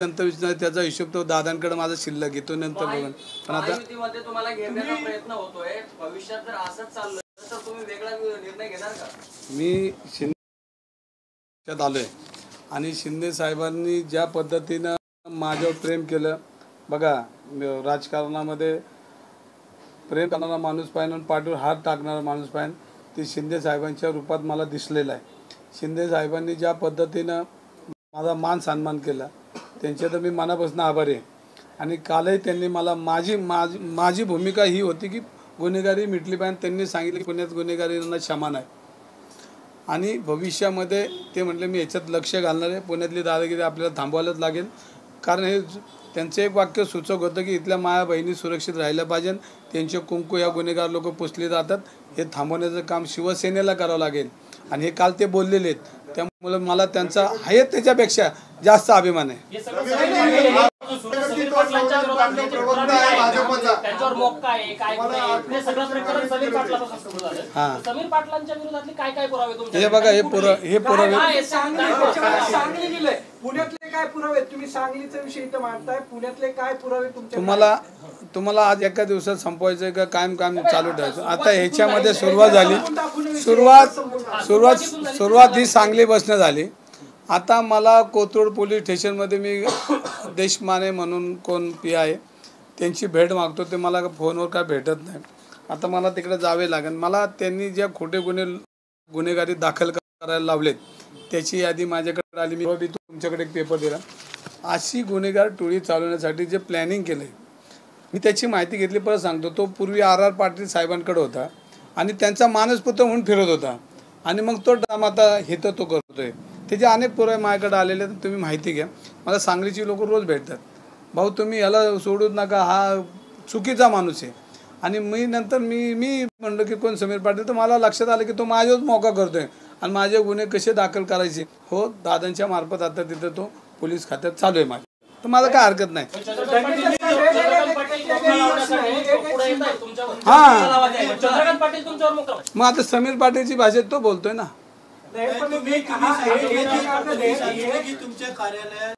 नंतर विचार त्याचा हिशोब तो दादांकडे माझा शिल्लक घेतो नंतर बघून. पण आता महायुतीमध्ये तुम्हाला घेण्याचा प्रयत्न होतोय, भविष्यात जर असंच चाललं तर तुम्ही वेगळा निर्णय घेणार का? मी शिंदे आलोय आणि शिंदे साहेबांनी ज्या पद्धतीनं माझ्यावर प्रेम केलं, बघा राजकारणामध्ये प्रेम करणारा माणूस पाहिजे आणि पाठीवर हात टाकणारा माणूस पाहिजे, ते शिंदे साहेबांच्या रूपात मला दिसलेलं आहे. शिंदे साहेबांनी ज्या पद्धतीनं माझा मान सन्मान केला त्यांच्या तर मी मनापासून आभारी आहे. आणि कालही त्यांनी मला माझी भूमिका ही होती की गुन्हेगारी मिटली पाहिजे. त्यांनी सांगितलं की पुण्यात गुन्हेगारींना क्षमा नाही आणि भविष्यामध्ये ते म्हटले मी याच्यात लक्ष घालणार आहे. पुण्यातली दादागिरी आपल्याला थांबवायलाच लागेल, कारण हे त्यांचं एक वाक्य सूचक होतं की इथल्या माया बहिणी सुरक्षित राहिल्या पाहिजे, त्यांचे कुंकू या गुन्हेगार लोक पुसले जातात, हे थांबवण्याचं काम शिवसेनेला करावं लागेल. आणि हे काल ते बोललेले आहेत, त्यामुळे मला त्यांचा आहे त्याच्यापेक्षा जास्त अभिमान आहे. हे बघा हे पुरावे पुण्यातले काय पुरावे, तुम्ही सांगलीचा विषय इथं मांडताय, पुण्यातले काय पुरावे तुम्हाला आज एका दिवसात संपवायचं का कायम काम चालू ठेवायचं. आता ह्याच्यामध्ये सुरुवात झाली, सुरुवात ही सांगली बसणं झाली. आता मला कोथरूड पोलीस स्टेशनमध्ये मी देशमाने म्हणून कोण पी आहे त्यांची भेट मागतो, ते मला फोनवर काय भेटत नाही. आता मला तिकडे जावे लागेल. मला त्यांनी ज्या खोटे गुन्हेगारी दाखल करायला लावलेत त्याची यादी माझ्याकडे आली. मी तुमच्याकडे एक पेपर दिला. अशी गुन्हेगार टोळी चालवण्यासाठी जे प्लॅनिंग केलं आहे मी त्याची माहिती घेतली. परत सांगतो, तो पूर्वी RR पाटील साहेबांकडे होता आणि त्यांचा मानसपुत्र म्हणून फिरत होता आणि मग तो ड्रामा आता हे तर तो करतोय. त्याचे अनेक पुरावे माझ्याकडे आलेले आहेत, तुम्ही माहिती घ्या. मला सांगलीची लोक रोज भेटतात, भाऊ तुम्ही याला सोडूच नका, हा चुकीचा माणूस आहे. आणि नंतर मी म्हणलं की कोण समीर पाटील, तर मला लक्षात आलं की तो माझ्यावर मोका करतोय आणि माझे गुन्हे कसे दाखल करायचे हो दादांच्या मार्फत आता तिथं तो पोलीस खात्यात चालू आहे माझ्या, तर माझं काय हरकत नाही. मग आता समीर पाटीलची भाषेत तो बोलतोय ना. तुमच्या कार्यालयात